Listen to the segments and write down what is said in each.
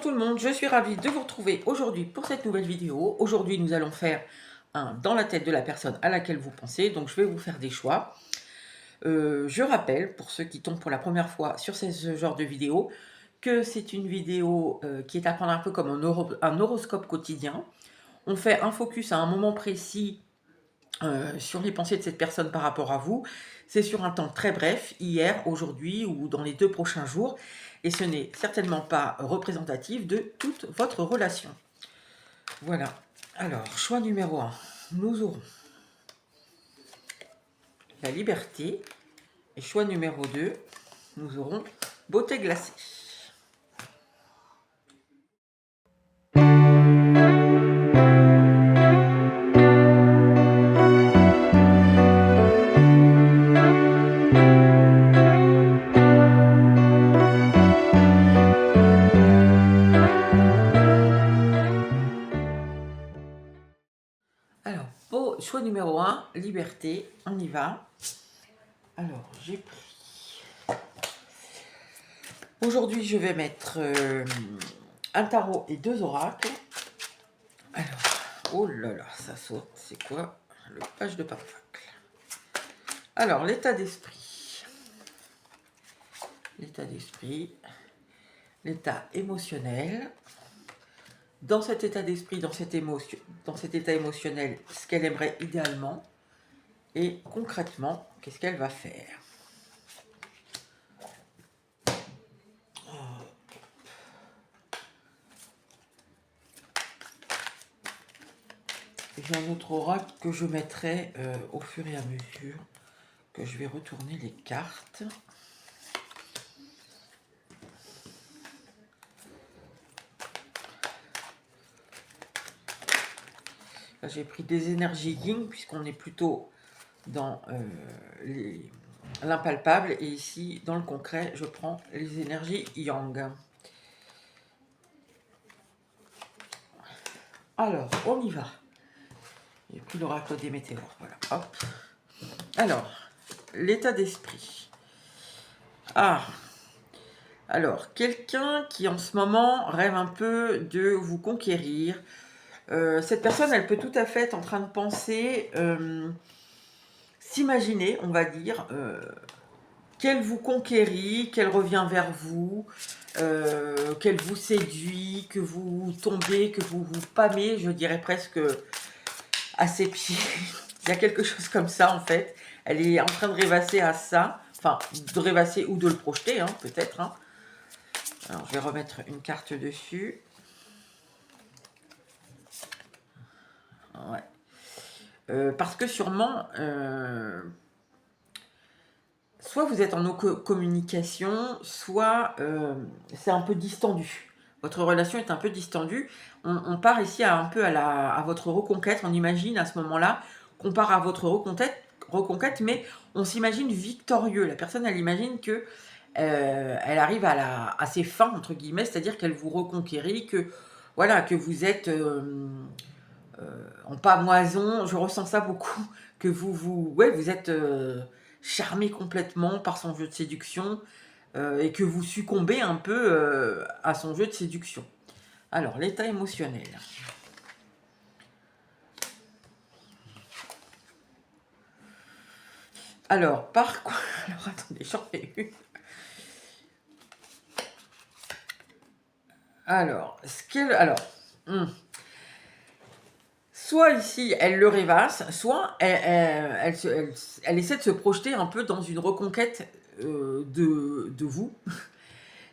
tout le monde, je suis ravie de vous retrouver aujourd'hui pour cette nouvelle vidéo. Aujourd'hui, nous allons faire un dans la tête de la personne à laquelle vous pensez. Donc, je vais vous faire des choix. Je rappelle, pour ceux qui tombent pour la première fois sur ce genre de vidéo, que c'est une vidéo qui est à prendre un peu comme un horoscope quotidien. On fait un focus à un moment précis sur les pensées de cette personne par rapport à vous. C'est sur un temps très bref, hier, aujourd'hui ou dans les 2 prochains jours, et ce n'est certainement pas représentatif de toute votre relation. Voilà. Alors, choix numéro 1, nous aurons la liberté, et choix numéro 2, nous aurons beauté glacée. Alors, choix numéro 1, liberté, on y va. Alors, j'ai pris... Aujourd'hui, je vais mettre un tarot et 2 oracles. Alors, oh là là, ça saute, c'est quoi? Le page de pentacle. Alors, l'état d'esprit. L'état d'esprit, l'état émotionnel. Dans cet état d'esprit, dans cet état émotionnel, ce qu'elle aimerait idéalement. Et concrètement, qu'est-ce qu'elle va faire? J'ai un autre oracle que je mettrai au fur et à mesure que je vais retourner les cartes. Là, j'ai pris des énergies yin puisqu'on est plutôt dans l'impalpable, et ici, dans le concret, je prends les énergies yang. Alors, on y va. J'ai pris l'oracle des météores, voilà, hop. Alors, l'état d'esprit. Ah, alors, quelqu'un qui en ce moment rêve un peu de vous conquérir. Cette personne, elle peut tout à fait être en train de penser, s'imaginer, on va dire, qu'elle vous conquérit, qu'elle revient vers vous, qu'elle vous séduit, que vous tombez, que vous vous pâmez, je dirais presque à ses pieds. Il y a quelque chose comme ça, en fait. Elle est en train de rêvasser à ça. Enfin, de rêvasser ou de le projeter, hein, peut-être. Hein. Alors, je vais remettre une carte dessus. Ouais. Parce que sûrement, soit vous êtes en communication, soit c'est un peu distendu. Votre relation est un peu distendue. On part ici un peu à votre reconquête. On imagine à ce moment-là qu'on part à votre reconquête, mais on s'imagine victorieux. La personne, elle imagine que elle arrive à ses fins, entre guillemets, c'est-à-dire qu'elle vous reconquérit, que, voilà, que vous êtes en pamoison. Je ressens ça beaucoup, que vous êtes charmé complètement par son jeu de séduction, et que vous succombez un peu à son jeu de séduction. Alors, l'état émotionnel. Alors, par quoi... Alors, attendez, j'en fais une. Alors, soit ici, elle le rêvasse, soit elle essaie de se projeter un peu dans une reconquête de vous.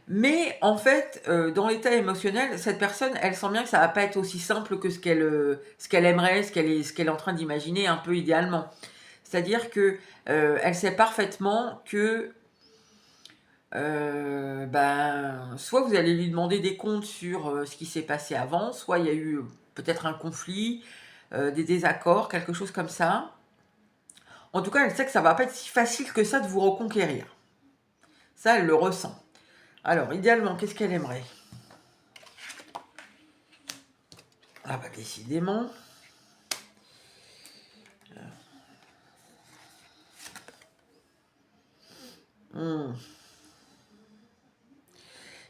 Mais en fait, dans l'état émotionnel, cette personne, elle sent bien que ça va pas être aussi simple que ce qu'elle aimerait, ce qu'elle est en train d'imaginer un peu idéalement. C'est-à-dire que elle sait parfaitement que soit vous allez lui demander des comptes sur ce qui s'est passé avant, soit il y a eu peut-être un conflit, des désaccords, quelque chose comme ça. En tout cas, elle sait que ça va pas être si facile que ça de vous reconquérir. Ça, elle le ressent. Alors, idéalement, qu'est-ce qu'elle aimerait? Ah bah décidément.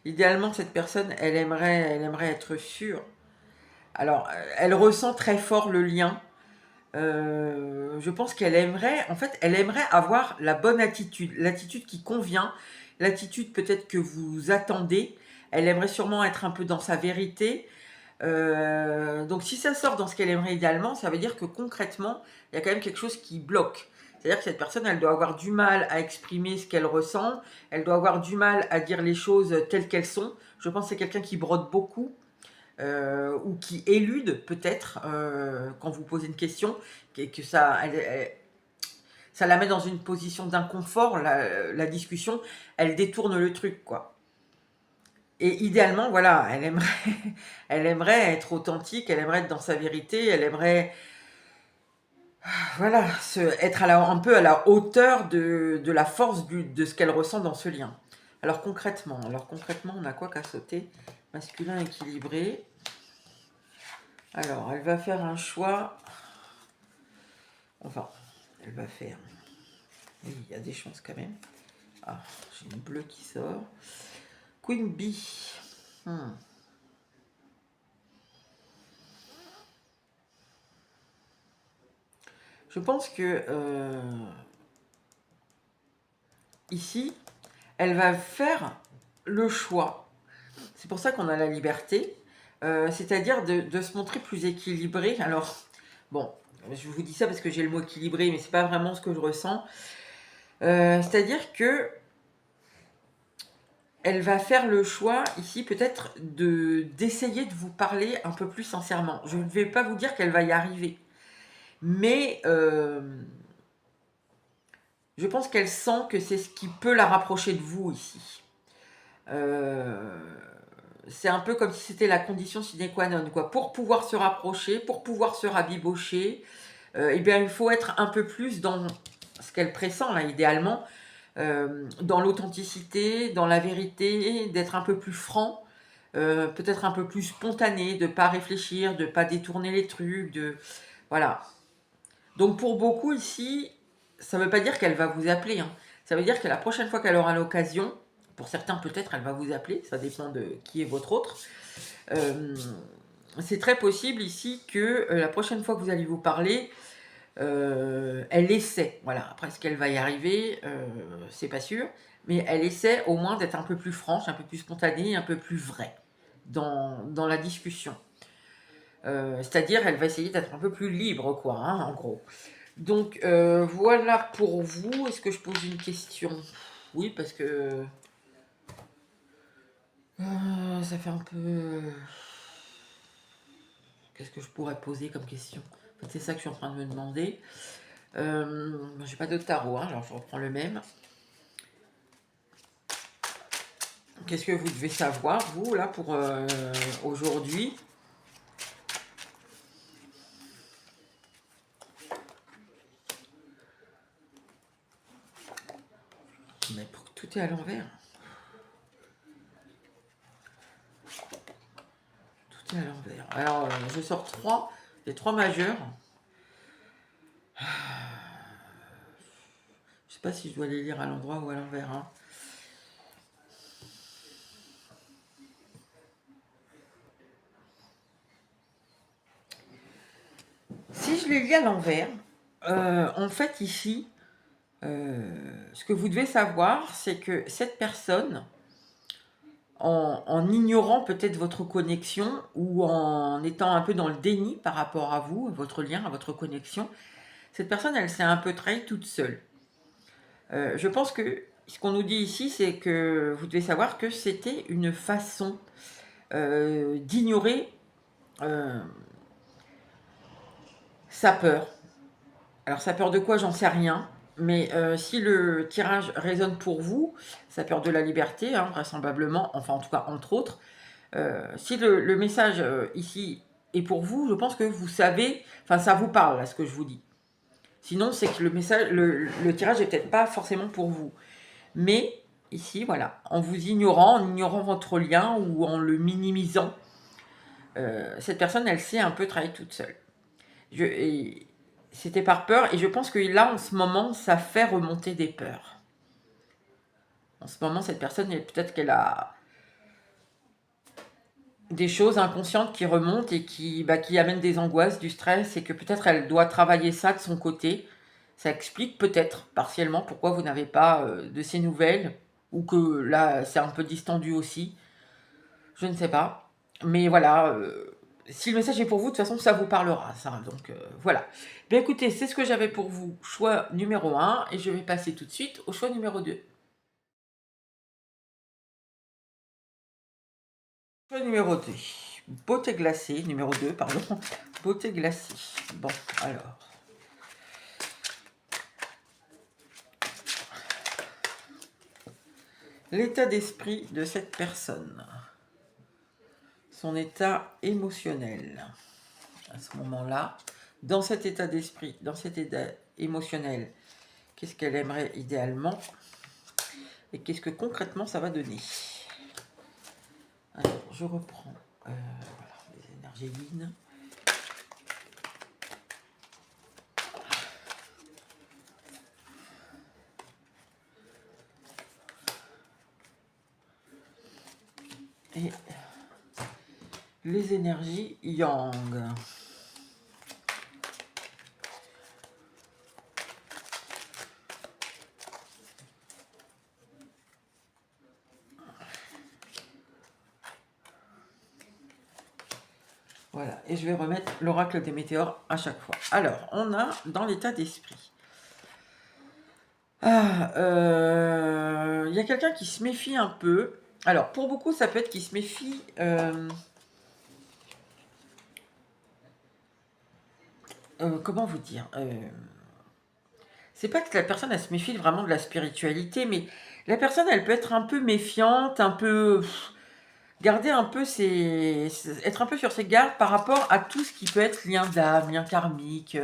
idéalement, cette personne, elle aimerait être sûre. Alors, elle ressent très fort le lien. Je pense qu'elle aimerait, en fait, elle aimerait avoir la bonne attitude, l'attitude qui convient, l'attitude peut-être que vous attendez. Elle aimerait sûrement être un peu dans sa vérité. Donc si ça sort dans ce qu'elle aimerait idéalement, ça veut dire que concrètement, il y a quand même quelque chose qui bloque. C'est-à-dire que cette personne, elle doit avoir du mal à exprimer ce qu'elle ressent, elle doit avoir du mal à dire les choses telles qu'elles sont. Je pense que c'est quelqu'un qui brode beaucoup, ou qui élude peut-être quand vous posez une question, que ça, ça la met dans une position d'inconfort, la discussion, elle détourne le truc, quoi. Et idéalement, voilà, elle aimerait, elle aimerait être authentique, elle aimerait être dans sa vérité, elle aimerait, voilà, être un peu à la hauteur de la force de ce qu'elle ressent dans ce lien. Alors concrètement, on a quoi qu'à sauter? Masculin équilibré. Alors, elle va faire un choix. Enfin, elle va faire. Oui, il y a des chances quand même. Ah, j'ai une bleue qui sort. Queen Bee. Je pense que ici, elle va faire le choix. C'est pour ça qu'on a la liberté. C'est-à-dire de se montrer plus équilibrée. Alors, bon, je vous dis ça parce que j'ai le mot équilibré, mais c'est pas vraiment ce que je ressens. C'est-à-dire que elle va faire le choix ici peut-être d'essayer de vous parler un peu plus sincèrement. Je ne vais pas vous dire qu'elle va y arriver, mais je pense qu'elle sent que c'est ce qui peut la rapprocher de vous ici. C'est un peu comme si c'était la condition sine qua non, quoi. Pour pouvoir se rapprocher, pour pouvoir se rabibocher, eh bien, il faut être un peu plus dans ce qu'elle pressent, là, idéalement, dans l'authenticité, dans la vérité, d'être un peu plus franc, peut-être un peu plus spontané, de ne pas réfléchir, de ne pas détourner les trucs, voilà. Donc pour beaucoup ici, ça ne veut pas dire qu'elle va vous appeler, hein. Ça veut dire que la prochaine fois qu'elle aura l'occasion, pour certains peut-être elle va vous appeler, ça dépend de qui est votre autre. C'est très possible ici que la prochaine fois que vous allez vous parler, elle essaie, voilà, après ce qu'elle va y arriver, c'est pas sûr, mais elle essaie au moins d'être un peu plus franche, un peu plus spontanée, un peu plus vraie dans la discussion. C'est-à-dire, elle va essayer d'être un peu plus libre, quoi, hein, en gros. Donc, voilà pour vous. Est-ce que je pose une question? Oui, parce que ça fait un peu... Qu'est-ce que je pourrais poser comme question? En fait, c'est ça que je suis en train de me demander. J'ai pas de tarot, hein, alors je reprends le même. Qu'est-ce que vous devez savoir, vous, là, pour aujourd'hui? Mais tout est à l'envers. Tout est à l'envers. Alors, je sors les 3 majeurs. Je sais pas si je dois les lire à l'endroit ou à l'envers, hein. Si je les lis à l'envers, en fait, ici, ce que vous devez savoir, c'est que cette personne, en ignorant peut-être votre connexion ou en étant un peu dans le déni par rapport à vous, à votre lien, à votre connexion, cette personne, elle s'est un peu trahie toute seule. Je pense que ce qu'on nous dit ici, c'est que vous devez savoir que c'était une façon d'ignorer sa peur. Alors sa peur de quoi, j'en sais rien. Mais si le tirage résonne pour vous, sa peur de la liberté, hein, vraisemblablement, enfin en tout cas entre autres, si le message ici est pour vous, je pense que vous savez, enfin ça vous parle là ce que je vous dis. Sinon c'est que le message, le tirage est peut-être pas forcément pour vous. Mais ici, voilà, en vous ignorant, en ignorant votre lien ou en le minimisant, cette personne, elle s'est un peu trahie toute seule. C'était par peur, et je pense que là, en ce moment, ça fait remonter des peurs. En ce moment, cette personne, peut-être qu'elle a des choses inconscientes qui remontent et qui amènent des angoisses, du stress, et que peut-être elle doit travailler ça de son côté. Ça explique peut-être partiellement pourquoi vous n'avez pas de ces nouvelles, ou que là c'est un peu distendu aussi. Je ne sais pas. Mais voilà, si le message est pour vous, de toute façon ça vous parlera, ça. Donc voilà. Bien écoutez, c'est ce que j'avais pour vous, choix numéro 1, et je vais passer tout de suite au choix numéro 2. Choix numéro 2. Beauté glacée, numéro 2, pardon. Beauté glacée. Bon, alors. L'état d'esprit de cette personne. Son état émotionnel. À ce moment-là, dans cet état d'esprit, dans cet état émotionnel, qu'est-ce qu'elle aimerait idéalement et qu'est-ce que concrètement ça va donner. Alors, je reprends voilà, les énergélines. Et les énergies yang. Voilà, et je vais remettre l'oracle des météores à chaque fois. Alors, on a dans l'état d'esprit. Il y a quelqu'un qui se méfie un peu. Alors, pour beaucoup, ça peut être qu'il se méfie... comment vous dire c'est pas que la personne, elle se méfie vraiment de la spiritualité, mais la personne, elle peut être un peu méfiante, un peu... garder un peu être un peu sur ses gardes par rapport à tout ce qui peut être lien d'âme, lien karmique,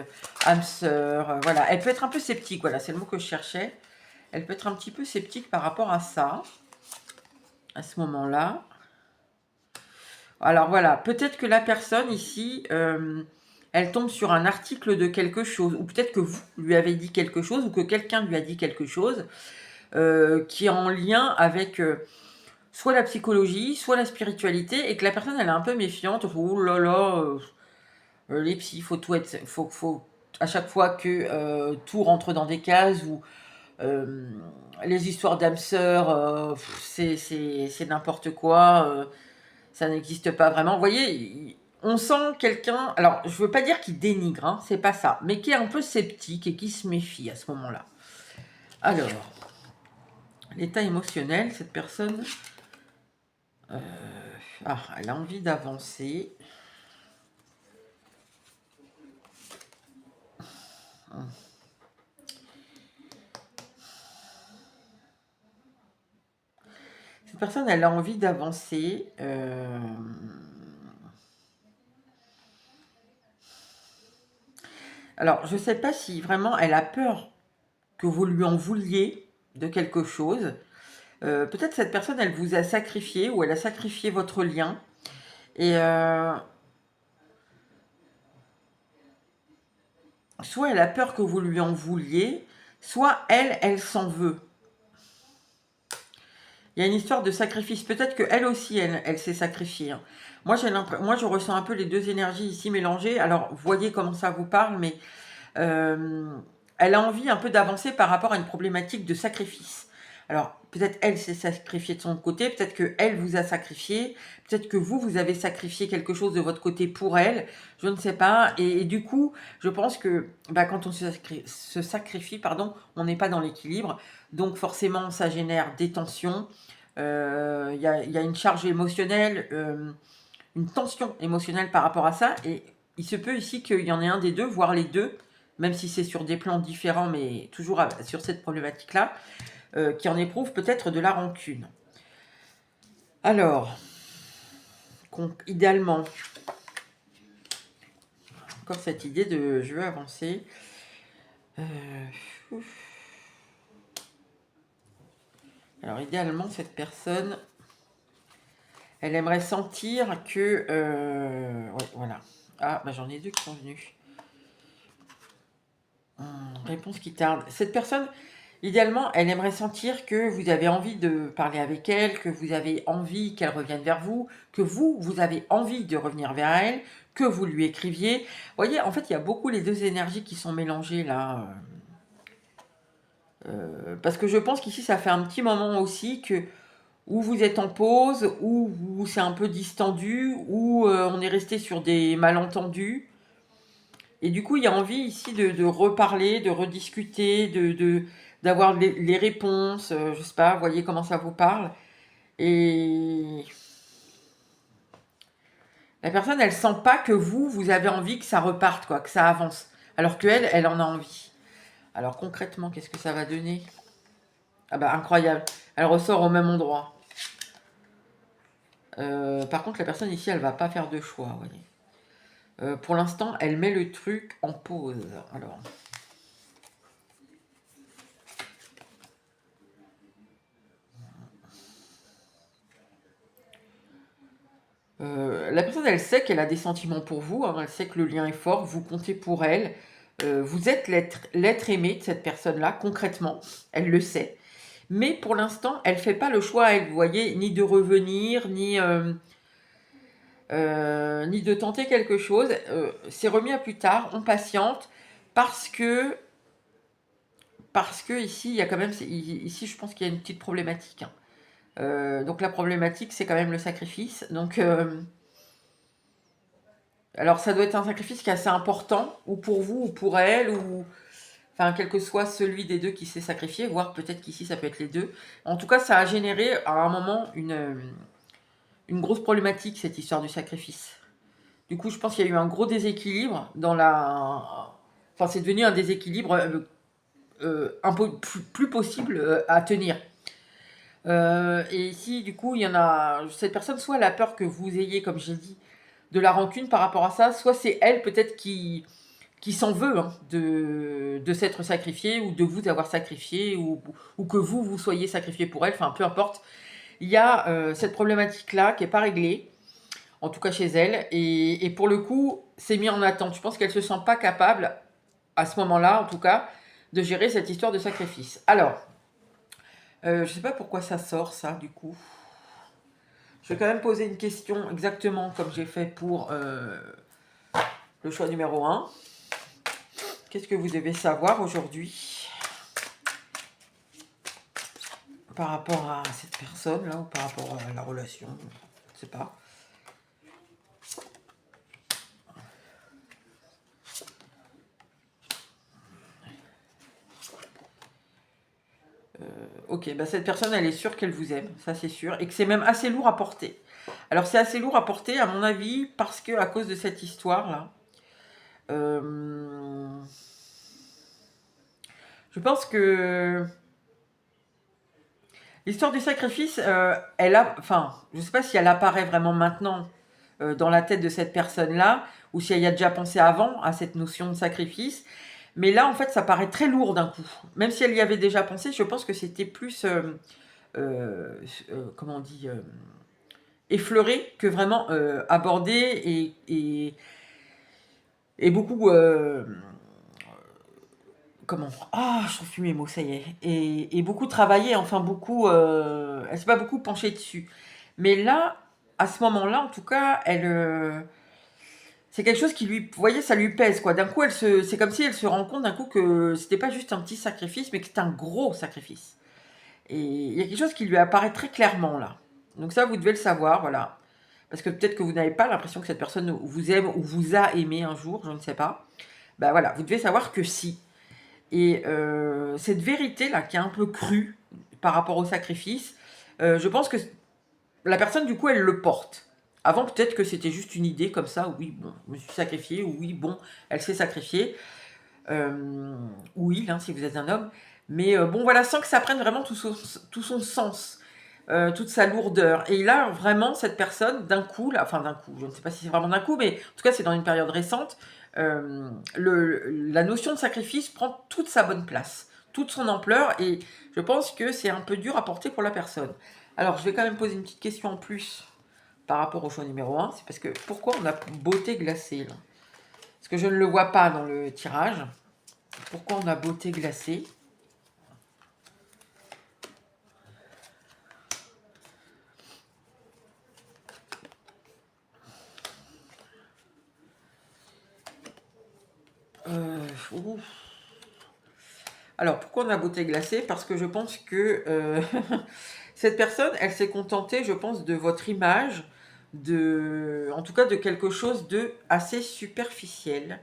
âme sœur, voilà. Elle peut être un peu sceptique, voilà, c'est le mot que je cherchais. Elle peut être un petit peu sceptique par rapport à ça, à ce moment-là. Alors voilà, peut-être que la personne ici, elle tombe sur un article de quelque chose, ou peut-être que vous lui avez dit quelque chose, ou que quelqu'un lui a dit quelque chose, qui est en lien avec soit la psychologie, soit la spiritualité, et que la personne, elle est un peu méfiante. Oh là là, les psys, faut tout être, faut à chaque fois que tout rentre dans des cases, ou les histoires d'âme sœur, c'est n'importe quoi, ça n'existe pas vraiment. Vous voyez, on sent quelqu'un, alors je veux pas dire qu'il dénigre, hein, c'est pas ça, mais qui est un peu sceptique et qui se méfie à ce moment-là. Alors, l'état émotionnel, cette personne, elle a envie d'avancer. Cette personne, elle a envie d'avancer. Alors, je ne sais pas si vraiment elle a peur que vous lui en vouliez de quelque chose. Peut-être cette personne, elle vous a sacrifié, ou elle a sacrifié votre lien. Et soit elle a peur que vous lui en vouliez, soit elle s'en veut. Il y a une histoire de sacrifice. Peut-être qu'elle aussi, elle s'est sacrifiée, hein. Moi, je ressens un peu les deux énergies ici mélangées. Alors, voyez comment ça vous parle, mais elle a envie un peu d'avancer par rapport à une problématique de sacrifice. Alors, peut-être elle s'est sacrifiée de son côté, peut-être qu'elle vous a sacrifié, peut-être que vous avez sacrifié quelque chose de votre côté pour elle, je ne sais pas. Et du coup, je pense que quand on se sacrifie, pardon, on n'est pas dans l'équilibre. Donc forcément, ça génère des tensions. Il y a une charge émotionnelle, une tension émotionnelle par rapport à ça. Et il se peut ici qu'il y en ait un des deux, voire les deux, même si c'est sur des plans différents, mais toujours sur cette problématique-là, qui en éprouve peut-être de la rancune. Alors, idéalement, encore cette idée de je veux avancer. Alors, idéalement, cette personne, elle aimerait sentir que... ouais, voilà. Ah, j'en ai deux qui sont venus. Réponse qui tarde. Cette personne, Idéalement, elle aimerait sentir que vous avez envie de parler avec elle, que vous avez envie qu'elle revienne vers vous, que vous avez envie de revenir vers elle, que vous lui écriviez. Vous voyez, en fait, il y a beaucoup les deux énergies qui sont mélangées là. Parce que je pense qu'ici, ça fait un petit moment aussi que où vous êtes en pause, où c'est un peu distendu, où on est resté sur des malentendus. Et du coup, il y a envie ici de reparler, de rediscuter, d'avoir les réponses, je sais pas, voyez comment ça vous parle. Et la personne, elle sent pas que vous avez envie que ça reparte, quoi, que ça avance. Alors qu'elle, elle en a envie. Alors concrètement, qu'est-ce que ça va donner? Ah bah incroyable, elle ressort au même endroit. Par contre, la personne ici, elle va pas faire de choix, vous voyez. Pour l'instant, elle met le truc en pause. Alors, la personne, elle sait qu'elle a des sentiments pour vous, hein, elle sait que le lien est fort, vous comptez pour elle. Vous êtes l'être aimé de cette personne-là, concrètement, elle le sait. Mais pour l'instant, elle fait pas le choix, elle, vous voyez, ni de revenir, ni de tenter quelque chose. C'est remis à plus tard, on patiente, parce que, parce que ici, il y a quand même, ici, je pense qu'il y a une petite problématique, hein. Donc la problématique, c'est quand même le sacrifice. Donc, alors ça doit être un sacrifice qui est assez important, ou pour vous, ou pour elle, ou enfin quel que soit celui des deux qui s'est sacrifié, voire peut-être qu'ici ça peut être les deux. En tout cas, ça a généré à un moment une grosse problématique, cette histoire du sacrifice. Du coup, je pense qu'il y a eu un gros déséquilibre dans la... Enfin, c'est devenu un déséquilibre un peu plus possible à tenir. Et ici, du coup, il y en a... Cette personne, soit elle a peur que vous ayez, comme j'ai dit, de la rancune par rapport à ça, soit c'est elle peut-être qui s'en veut, hein, de s'être sacrifiée ou de vous avoir sacrifié ou que vous soyez sacrifié pour elle, enfin peu importe. Il y a cette problématique-là qui n'est pas réglée, en tout cas chez elle, et pour le coup, c'est mis en attente. Je pense qu'elle ne se sent pas capable, à ce moment-là en tout cas, de gérer cette histoire de sacrifice. Alors, je ne sais pas pourquoi ça sort ça du coup. Je vais quand même poser une question exactement comme j'ai fait pour le choix numéro 1. Qu'est-ce que vous devez savoir aujourd'hui par rapport à cette personne-là ou par rapport à la relation? Je ne sais pas. Ok, bah cette personne, elle est sûre qu'elle vous aime, ça c'est sûr, et que c'est même assez lourd à porter. Alors c'est assez lourd à porter, à mon avis, parce que à cause de cette histoire-là, je pense que l'histoire du sacrifice, elle a, enfin, je sais pas si elle apparaît vraiment maintenant dans la tête de cette personne-là, ou si elle y a déjà pensé avant à cette notion de sacrifice. Mais là, en fait, ça paraît très lourd d'un coup. Même si elle y avait déjà pensé, je pense que c'était plus, comment on dit, effleuré que vraiment abordé et beaucoup, comment, ah, je trouve plus mes mots, ça y est, et beaucoup travaillé, enfin beaucoup, elle s'est pas beaucoup penchée dessus. Mais là, à ce moment-là, en tout cas, elle, c'est quelque chose qui lui, vous voyez, ça lui pèse, quoi. D'un coup, c'est comme si elle se rend compte d'un coup que c'était pas juste un petit sacrifice, mais que c'était un gros sacrifice. Et il y a quelque chose qui lui apparaît très clairement là. Donc ça, vous devez le savoir, voilà. Parce que peut-être que vous n'avez pas l'impression que cette personne vous aime ou vous a aimé un jour, je ne sais pas. Ben voilà, vous devez savoir que si. Et cette vérité-là, qui est un peu crue par rapport au sacrifice, je pense que la personne, du coup, elle le porte. Avant, peut-être que c'était juste une idée comme ça, oui, bon, je me suis sacrifiée, ou oui, bon, elle s'est sacrifiée, ou il, hein, si vous êtes un homme. Mais bon, voilà, sans que ça prenne vraiment tout son sens, toute sa lourdeur. Et là, vraiment, cette personne, d'un coup, là, enfin d'un coup, je ne sais pas si c'est vraiment d'un coup, mais en tout cas, c'est dans une période récente, la notion de sacrifice prend toute sa bonne place, toute son ampleur, et je pense que c'est un peu dur à porter pour la personne. Alors, je vais quand même poser une petite question en plus par rapport au choix numéro 1. C'est parce que, pourquoi on a beauté glacée là? Parce que je ne le vois pas dans le tirage. Pourquoi on a beauté glacée? Ouf. Alors, pourquoi on a beauté glacée? Parce que je pense que cette personne, elle s'est contentée, je pense, de votre image, en tout cas de quelque chose de assez superficiel.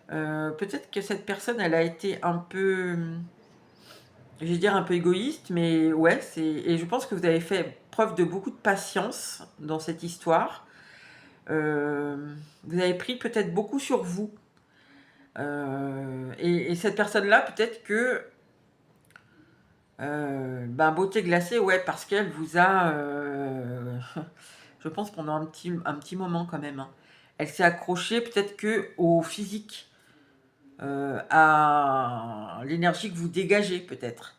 Peut-être que cette personne, elle a été un peu, je vais dire un peu égoïste, mais ouais, et je pense que vous avez fait preuve de beaucoup de patience dans cette histoire. Vous avez pris peut-être beaucoup sur vous. Et cette personne-là, peut-être que ben, beauté glacée, ouais, parce qu'elle vous a, je pense pendant un petit moment quand même, hein. Elle s'est accrochée peut-être que au physique, à l'énergie que vous dégagez peut-être,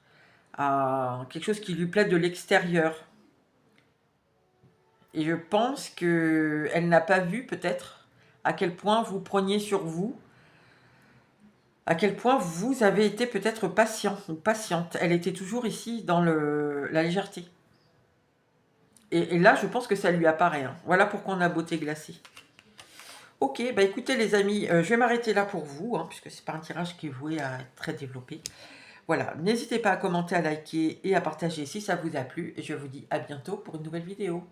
à quelque chose qui lui plaît de l'extérieur. Et je pense que elle n'a pas vu peut-être à quel point vous preniez sur vous, à quel point vous avez été peut-être patient ou patiente. Elle était toujours ici dans la légèreté. Et là, je pense que ça lui apparaît, hein. Voilà pourquoi on a beauté glacée. Ok, bah écoutez les amis, je vais m'arrêter là pour vous, hein, puisque c'est pas un tirage qui est voué à être très développé. Voilà, n'hésitez pas à commenter, à liker et à partager si ça vous a plu. Et je vous dis à bientôt pour une nouvelle vidéo.